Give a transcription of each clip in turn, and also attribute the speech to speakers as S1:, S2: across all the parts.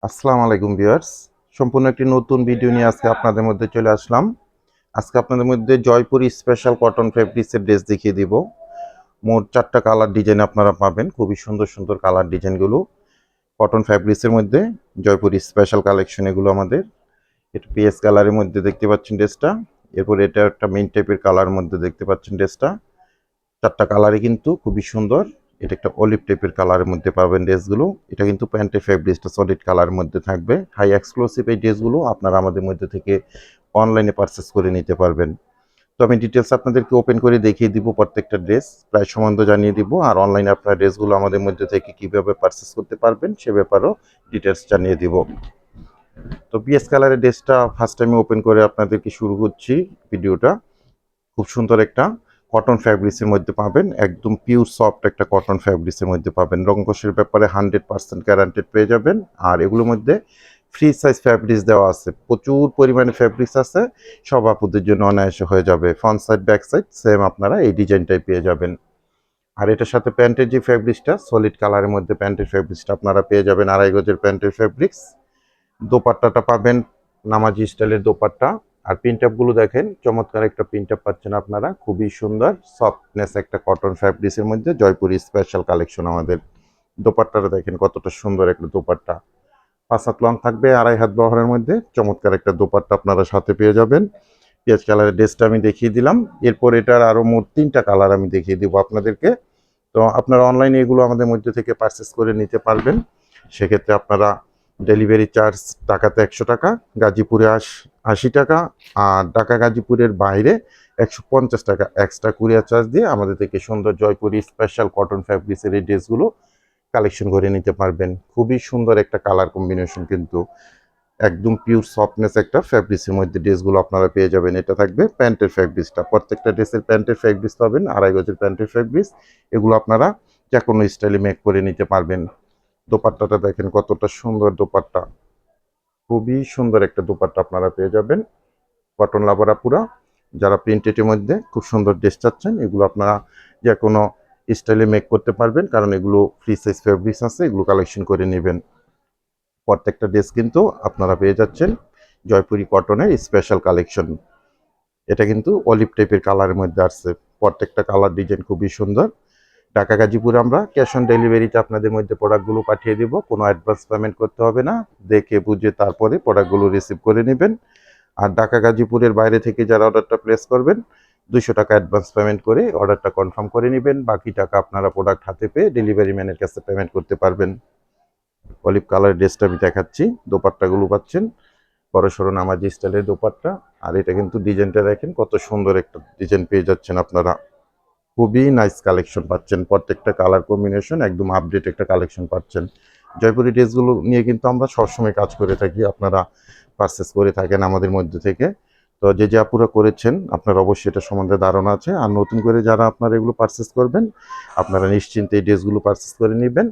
S1: আসসালামু আলাইকুম ভিউয়ার্স। সম্পূর্ণ একটি নতুন ভিডিও নিয়ে আজকে আপনাদের মধ্যে চলে আসলাম। আজকে আপনাদের মধ্যে জয়পুরি স্পেশাল কটন ফেব্রিক্সের ড্রেস দেখিয়ে দিব। মোট 4টা কালার ডিজাইন আপনারা পাবেন। খুবই সুন্দর সুন্দর কালার ডিজাইনগুলো কটন ফেব্রিক্সের মধ্যে জয়পুরি স্পেশাল কালেকশন এগুলো আমাদের। এটা পিএস কালারের মধ্যে দেখতে পাচ্ছেন ড্রেসটা। এরপর এটা একটা মেইন টাইপের কালারের মধ্যে দেখতে পাচ্ছেন ড্রেসটা। 4টা কালারই কিন্তু খুবই সুন্দর। এটা একটা অলিভ টাইপের কালারের মধ্যে পাবেন ড্রেসগুলো। এটা কিন্তু প্যান্টের ফেব্রিক্সটা সলিড কালারের মধ্যে থাকবে। হাই এক্সক্লুসিভ এই ড্রেসগুলো আপনারা আমাদের মধ্যে থেকে অনলাইনে পারচেস করে নিতে পারবেন। তো আমি ডিটেলস আপনাদেরকে ওপেন করে দেখিয়ে দিব প্রত্যেকটা ড্রেস, প্রাইস সম্বন্ধ জানিয়ে দিব, আর অনলাইনে আপনার ড্রেসগুলো আমাদের মধ্যে থেকে কিভাবে পারচেস করতে পারবেন সে ব্যাপারেও ডিটেলস জানিয়ে দিব। তো পিএস কালারের ড্রেসটা ফার্স্ট টাইমে ওপেন করে আপনাদেরকে শুরু করছি ভিডিওটা। খুব সুন্দর একটা কটন ফ্যাব্রিক্সের মধ্যে পাবেন, একদম পিওর সফট একটা কটন ফ্যাব্রিক্সের মধ্যে পাবেন। রংকশের ব্যাপারে 100% গ্যারান্টেড পেয়ে যাবেন। আর এগুলোর মধ্যে ফ্রি সাইজ ফ্যাব্রিক্স দেওয়া আছে, প্রচুর পরিমাণে ফ্যাব্রিক্স আছে, সব আপুদের জন্য অনায়াসে হয়ে যাবে। Front side back side same আপনারা এই ডিজাইনটাই পেয়ে যাবেন। আর এটার সাথে প্যান্টের যে ফ্যাব্রিক্সটা সলিড কালারের মধ্যে প্যান্টের ফ্যাব্রিক্সটা আপনারা পেয়ে যাবেন, 2.5 গজের প্যান্টের ফ্যাব্রিক্স। দোপাট্টাটা পাবেন নামাজি স্টাইলের দোপাট্টা। আর প্রিন্ট গুলো দেখেন, চমৎকার একটা প্রিন্ট আপ পাচ্ছেন আপনারা, খুবই সুন্দর সফটনেস একটা কটন ফ্যাব্রিক্সের মধ্যে জয়পুরি স্পেশাল কালেকশন আমাদের। দোপাট্টাটা দেখেন কতটা সুন্দর একটা দোপাট্টা, 5 হাত লং থাকবে, 2.5 হাত বহরের মধ্যে চমৎকার একটা দোপাট্টা আপনারা সাথে পেয়ে যাবেন। পেঁয়াজ কালারের ড্রেসটা আমি দেখিয়ে দিলাম। এরপর এটার আরো মোট 3টা কালার আমি দেখিয়ে দিব আপনাদেরকে। তো আপনারা অনলাইনে এগুলো আমাদের মধ্যে থেকে পারচেস করে নিতে পারবেন। সেক্ষেত্রে আপনারা ডেলিভারি চার্জ ঢাকাতে 100 টাকা, গাজীপুরে 80 টাকা, আর ঢাকা গাজীপুরের বাইরে 150 টাকা এক্সট্রা কুরিয়ার চার্জ দিয়ে আমাদের থেকে সুন্দর জয়পুরি স্পেশাল কটন ফ্যাব্রিক্সের এই ড্রেসগুলো কালেকশন করে নিতে পারবেন। খুবই সুন্দর একটা কালার কম্বিনেশন, কিন্তু একদম পিওর সফটনেস একটা ফ্যাব্রিক্সের মধ্যে ড্রেসগুলো আপনারা পেয়ে যাবেন। এটা থাকবে প্যান্টের ফ্যাব্রিক্সটা, প্রত্যেকটা ড্রেসের প্যান্টের ফ্যাব্রিক্স পাবেন 2.5 গজের প্যান্টের ফ্যাব্রিক্স। এগুলো আপনারা যে কোনো স্টাইলে মেক করে নিতে পারবেন। দোপাট্টাটা দেখেন কতটা সুন্দর দোপাট্টা, খুবই সুন্দর একটা দোপাট্টা আপনারা পেয়ে যাবেন। কটন লাভারা পুরা যারা প্রিন্টেডের মধ্যে খুব সুন্দর ড্রেস চাচ্ছেন, এগুলো আপনারা যে কোনো স্টাইলে মেক করতে পারবেন, কারণ এগুলো ফ্রি সাইজ ফ্যাব্রিক্স আছে, এগুলো কালেকশন করে নেবেন। প্রত্যেকটা ড্রেস কিন্তু আপনারা পেয়ে যাচ্ছেন জয়পুরি কটনের স্পেশাল কালেকশন। এটা কিন্তু অলিভ টাইপের কালারের মধ্যে আসছে। প্রত্যেকটা কালার ডিজাইন খুবই সুন্দর। ঢাকা গাজীপুরে আমরা ক্যাশ অন ডেলিভারিতে আপনাদের মধ্যে প্রোডাক্টগুলো পাঠিয়ে দিব, কোনো অ্যাডভান্স পেমেন্ট করতে হবে না, দেখে বুঝে তারপরে প্রোডাক্টগুলো রিসিভ করে নেবেন। আর ঢাকা গাজীপুরের বাইরে থেকে যারা অর্ডারটা প্লেস করবেন 200 টাকা অ্যাডভান্স পেমেন্ট করে অর্ডারটা কনফার্ম করে নেবেন, বাকি টাকা আপনারা প্রোডাক্ট হাতে পেয়ে ডেলিভারি ম্যানের কাছে পেমেন্ট করতে পারবেন। অলিভ কালার ড্রেসটা আমি দেখাচ্ছি, দোপাট্টাগুলো পাচ্ছেন বড়সড় নামাজি স্টাইলের দোপাট্টা। আর এটা কিন্তু ডিজাইনটা দেখেন কত সুন্দর একটা ডিজাইন পেয়ে যাচ্ছেন আপনারা, খুবই নাইস কালেকশন পাচ্ছেন। প্রত্যেকটা কালার কম্বিনেশন একদম আপডেট একটা কালেকশন পাচ্ছেন। জয়পুরি ড্রেসগুলো নিয়ে কিন্তু আমরা সবসময় কাজ করে থাকি, আপনারা পারচেস করে থাকেন আমাদের মধ্যে থেকে। তো যে যে আপুরা করেছেন আপনার অবশ্যই এটা সম্বন্ধে ধারণা আছে। আর নতুন করে যারা আপনারা এগুলো পারচেস করবেন, আপনারা নিশ্চিন্তে এই ড্রেসগুলো পারচেস করে নেবেন।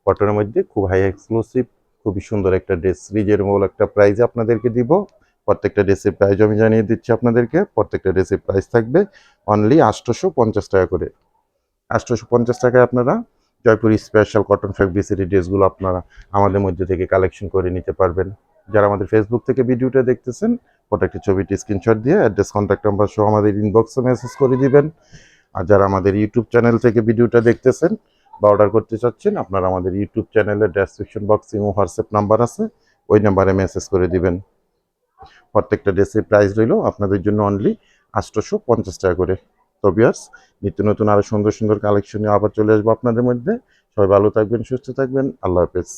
S1: কটনের মধ্যে খুব হাই এক্সক্লুসিভ, খুবই সুন্দর একটা ড্রেস, রিজনেবল একটা প্রাইসে আপনাদেরকে দিব। প্রত্যেকটা ড্রেসের প্রাইস আমি জানিয়ে দিচ্ছি আপনাদেরকে। প্রত্যেকটা ড্রেসের প্রাইস থাকবে অনলি 850 টাকা করে। 850 টাকায় আপনারা জয়পুরি স্পেশাল কটন ফ্যাব্রিক্সের এই ড্রেসগুলো আপনারা আমাদের মধ্যে থেকে কালেকশন করে নিতে পারবেন। যারা আমাদের ফেসবুক থেকে ভিডিওটা দেখতেছেন, প্রত্যেকটি ছবিটি স্ক্রিনশট দিয়ে অ্যাড্রেস, কন্ট্যাক্ট নাম্বার সহ আমাদের ইনবক্সে মেসেজ করে দিবেন। আর যারা আমাদের ইউটিউব চ্যানেল থেকে ভিডিওটা দেখতেছেন বা অর্ডার করতে চাচ্ছেন, আপনারা আমাদের ইউটিউব চ্যানেলের ডেসক্রিপশন বক্সে এবং হোয়াটসঅ্যাপ নাম্বার আছে, ওই নাম্বারে মেসেজ করে দিবেন। প্রত্যেকটা ড্রেসের প্রাইস রইল আপনাদের জন্য অনলি 850 টাকা করে। তো ভিউয়ার্স, নিত্য নতুন আরো সুন্দর সুন্দর কালেকশন নিয়ে আবার চলে আসবো আপনাদের মধ্যে। সবাই ভালো থাকবেন, সুস্থ থাকবেন, আল্লাহ হাফেজ।